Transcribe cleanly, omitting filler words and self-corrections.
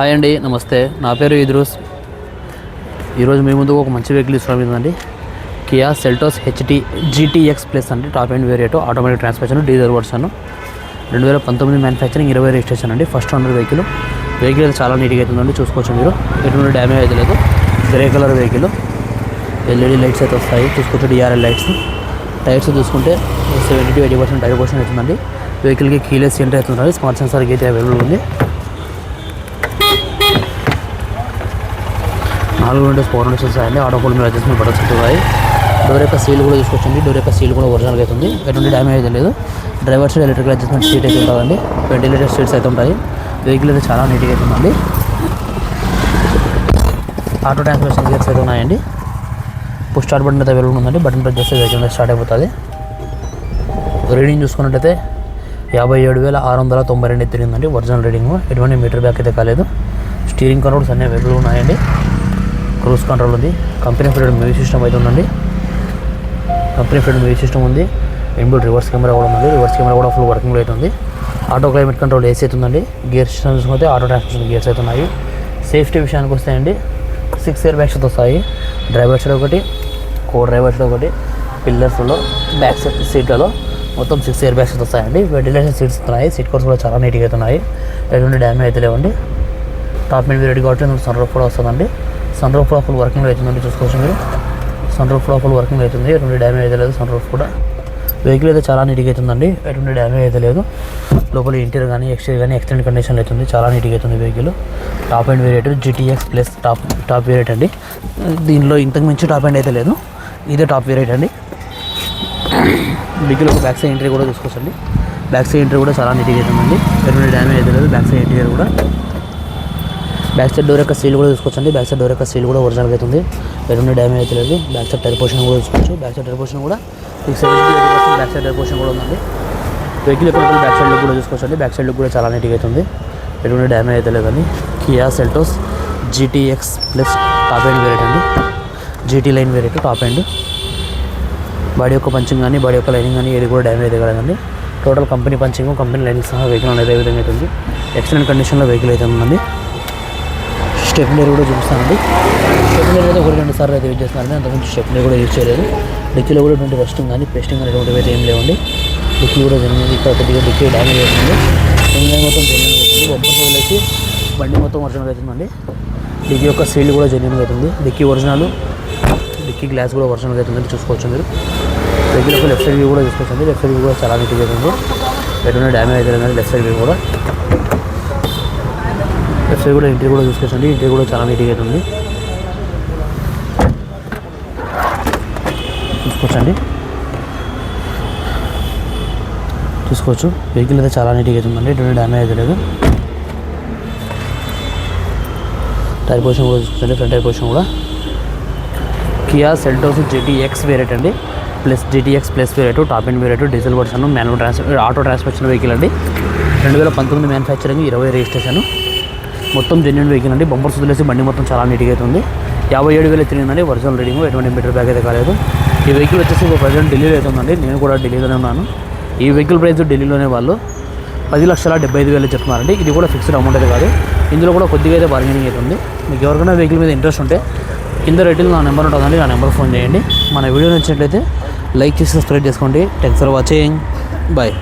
Hi అండి, నమస్తే. నా పేరు ఇద్రూస్. ఈరోజు మీ ముందుకు ఒక మంచి వెహికల్ ఇస్తున్నామండి. Kia Seltos HT GTX plus అండి. Top and variant, automatic transmission, diesel version, 2019 manufacturing, 20 registration అండి. ఫస్ట్ ఓనర్ వెహికల్ అయితే చాలా నీట్గా అవుతుందండి. చూసుకోవచ్చు మీరు, ఎటువంటి డ్యామేజ్ అయితే లేదు. Grey colour vehicle, LED lights అయితే వస్తాయి. చూసుకోవచ్చు డిఆర్ఎల్ లైట్స్. టైర్స్ చూసుకుంటే 70 to 80% టైర్ పోర్షన్ అవుతుందండి. వెహికల్కి కీలెస్ ఎంట్రీ అవుతుంది. స్మార్ట్ సెన్సార్ అయితే అవైలబుల్ ఉంది. 4 విండోస్ పవర్ విండోస్ వస్తాయండి. ఆటో ఫుల్ మీద అడ్జస్ట్మెంట్ బటన్స్ ఉంటాయి. డోర్ యొక్క సీల్ కూడా చూసుకోవచ్చండి. డోర్ యొక్క సీల్ కూడా ఒరిజినల్గా అవుతుంది. ఎటువంటి డ్యామేజ్ అయితే లేదు. Driver side electrical adjustment seat అయితే ఉంటుందండి. వెంటిలేటెడ్ సీట్స్ అయితే ఉంటాయి. వెహికల్ అయితే చాలా నీట్గా అవుతుందండి. ఆటో ట్రాన్స్మిషన్ గేర్స్ అయితే ఉన్నాయండి. పుష్ స్టార్ట్ బటన్ అయితే అవైలబుల్ ఉందండి. బటన్ ప్రెస్ చేస్తే వెహికల్ స్టార్ట్ అయిపోతుంది. రీడింగ్ చూసుకున్నట్టయితే 57,692 తిరిగిందండి. Original reading. ఎటువంటి మీటర్ బ్యాక్ అయితే కాలేదు. స్టీరింగ్ కంట్రోల్స్ అన్నీ అవైలబుల్ ఉన్నాయండి. క్రూజ్ కంట్రోల్ ఉంది. కంపెనీ ఫిటెడ్ మ్యూజిక్ సిస్టమ్ అయితే ఉందండి. ఉంది. ఇన్బుల్ట్ రివర్స్ కెమెరా కూడా ఉంది. రివర్స్ కెమెరా కూడా ఫుల్ వర్కింగ్ అయితే ఉంది. ఆటో క్లైమేట్ కంట్రోల్ ఏసీ అయితే ఉందండి. గేర్ సిస్టమ్ చూసుకుంటే ఆటో ట్రాన్స్మిషన్ గేర్స్ అయితే ఉన్నాయి. సేఫ్టీ విషయానికి వస్తాయండి, 6 ఎయిర్ బ్యాగ్స్ వస్తాయి. డ్రైవర్ సైడ్ ఒకటి, డ్రైవర్ సైడ్ ఒకటి, పిల్లర్స్లో బ్యాక్ సైడ్ సీట్లలో మొత్తం 6 ఎయిర్ బ్యాగ్స్ వస్తాయండి. వెంటిలేషన్ సీట్స్ ఉన్నాయి. సీట్ కవర్స్ కూడా చాలా నీట్గా అయితే ఉన్నాయి. ఎటువంటి డ్యామేజ్ అయితే లేవండి. టాప్ మీద రెడీ కాబట్టి సన్ రూఫ్ కూడా వస్తుందండి. సన్ రూఫ్ కూడా ఫుల్ వర్కింగ్ అవుతుందండి. చూసుకోవచ్చు మీరు, సన్ రూఫ్ కూడా ఫుల్ వర్కింగ్ అవుతుంది. ఎటువంటి డ్యామేజ్ అయితే లేదు. సన్ రూఫ్ కూడా వెహికల్ అయితే చాలా నీట్గా అవుతుందండి. ఎటువంటి డ్యామేజ్ అయితే లేదు. లోపల ఇంటీరియర్ కానీ ఎక్స్టీరియర్ కానీ ఎక్సలెంట్ కండిషన్ అవుతుంది. చాలా నీట్గా అవుతుంది vehicle. Top and variant GTX plus top variant అండి. దీనిలో ఇంతకు మించి టాప్ అండ్ అయితే లేదు. ఇదే టాప్ వేరియంట్ అండి. వెహికల్ బ్యాక్ సైడ్ ఇంటీరియర్ కూడా చూసుకోవచ్చండి. బ్యాక్ సైడ్ ఇంటీరియర్ కూడా చాలా నీట్గా అవుతుందండి. ఎటువంటి డ్యామేజ్ అయితే లేదు. బ్యాక్ సైడ్ ఇంటీరియర్ కూడా, బ్యాక్ సైడ్ డోర్ యొక్క సీల్ కూడా చూసుకోవచ్చండి. బ్యాక్ సైడ్ డోర్ యొక్క సీల్ కూడా ఒరిజినల్గా అవుతుంది. ఎటువంటి డ్యామేజ్ అయితే లేదు. బ్యాక్ సైడ్ టైర్ పోర్షన్ కూడా చూసుకోవచ్చు. బ్యాక్ సైడ్ టైర్ పోర్షన్ కూడా 60-80% బ్యాక్ సైడ్ టైర్ పోర్షన్ కూడా ఉందండి. వెహికల్ యొక్క బ్యాక్ సైడ్ లుక్ కూడా చూసుకోవచ్చండి. బ్యాక్ సైడ్ లుక్ కూడా చాలా నీట్గా అవుతుంది. ఎటువంటి డ్యామేజ్ అయితే లేదండి. Kia Seltos GTX plus top and variant అండి. GT line variant top end. Body యొక్క పంచింగ్ కానీ బాడీ యొక్క లైనింగ్ కానీ ఏది కూడా డ్యామేజ్ అయితే కదండి. Total company punching, company lining సహా వెహికల్ అనేది ఏ విధంగా అవుతుంది. ఎక్సలెంట్ కండిషన్లో వెహికల్ అయితే ఉందండి. స్టెప్నర్ కూడా చూపిస్తానండి. స్టెప్నర్ అయితే 1-2 సార్లు అయితే యూజ్ చేస్తున్నారండి. అంతకుముందు స్టెప్నర్ కూడా యూజ్ చేయలేదు. డిక్కీలో కూడా ఎటువంటి రస్టింగ్ కానీ పేస్టింగ్ అనేటువంటివి అయితే ఏం లేవండి. డిక్కీ కూడా జరిగింది. ఇక్కడ కొద్దిగా డిక్కీ డ్యామేజ్ అవుతుంది. ఇంజన్ మొత్తం జెన్యున్ అవుతుంది. బొబ్బర్ వదిలేసి బండి మొత్తం ఒరిజినల్ అవుతుందండి. డిక్కీ యొక్క సీల్ కూడా జెన్యున్ అవుతుంది. డిక్కీ ఒరిజినల్, డిక్కీ గ్లాస్ కూడా ఒరిజినల్ అవుతుందని చూసుకోవచ్చు మీరు. వెహికల్ యొక్క లెఫ్ట్ సైడ్ వ్యూ కూడా చూసుకోవచ్చండి. లెఫ్ట్ సైడ్ వ్యూ కూడా చాలా నీట్గా అవుతుంది. ఎటువంటి డ్యామేజ్ అయితే లేదండి. లెఫ్ట్ సైడ్ వ్యూ కూడా, లెఫ్ట్ సైడ్ కూడా ఇంటీరియర్ కూడా చూసుకోవచ్చండి. ఇంటీరియర్ కూడా చాలా నీట్గా అవుతుంది. చూసుకోవచ్చు వెహికల్ అయితే చాలా నీట్గా అవుతుందండి. ఎటువంటి డ్యామేజ్ అయితే లేదు. టైర్ పొజిషన్ కూడా చూసుకోవచ్చండి. ఫ్రంట్ టైర్ పొజిషన్ కూడా. కియా సెల్టోస్ జీటీఎక్స్ వేరియంట్ అండి. Plus GTX plus variant, top and variant, diesel version, auto transmission vehicle అండి. 2019 మ్యానుఫ్యాక్చరింగ్, 20 రిజిస్ట్రేషన్. మొత్తం జెన్యున్ వెహికల్ అండి. బంపర్స్ వదిలేసి బండి మొత్తం చాలా నీట్గా అవుతుంది. 57,000 తిరిగిందండి. Original reading. ఎటువంటి మీటర్ బ్యాక్ అయితే కాలేదు. ఈ వెహికల్ వచ్చేసి ఇప్పుడు ప్రజెంట్ ఢిల్లీలో అవుతుందండి. నేను కూడా ఢిల్లీలోనే ఉన్నాను. ఈ వెహికల్ ప్రైస్ ఢిల్లీలోనే వాళ్ళు 10,75,000 చెప్తున్నారండి. ఇది కూడా ఫిక్స్డ్ అమౌంట్ అయితే కాదు. ఇందులో కూడా కొద్దిగా అయితే బార్గెనింగ్ అవుతుంది. మీకు ఎవరికైనా వెహికల్ మీద ఇంట్రెస్ట్ ఉంటే కింద రేటింగ్ నా నెంబర్ ఉంటుందండి. నా నెంబర్ ఫోన్ చేయండి. మన వీడియో నచ్చినట్లయితే లైక్ చేసి సబ్స్క్రైబ్ చేసుకోండి. Thanks for watching. బాయ్.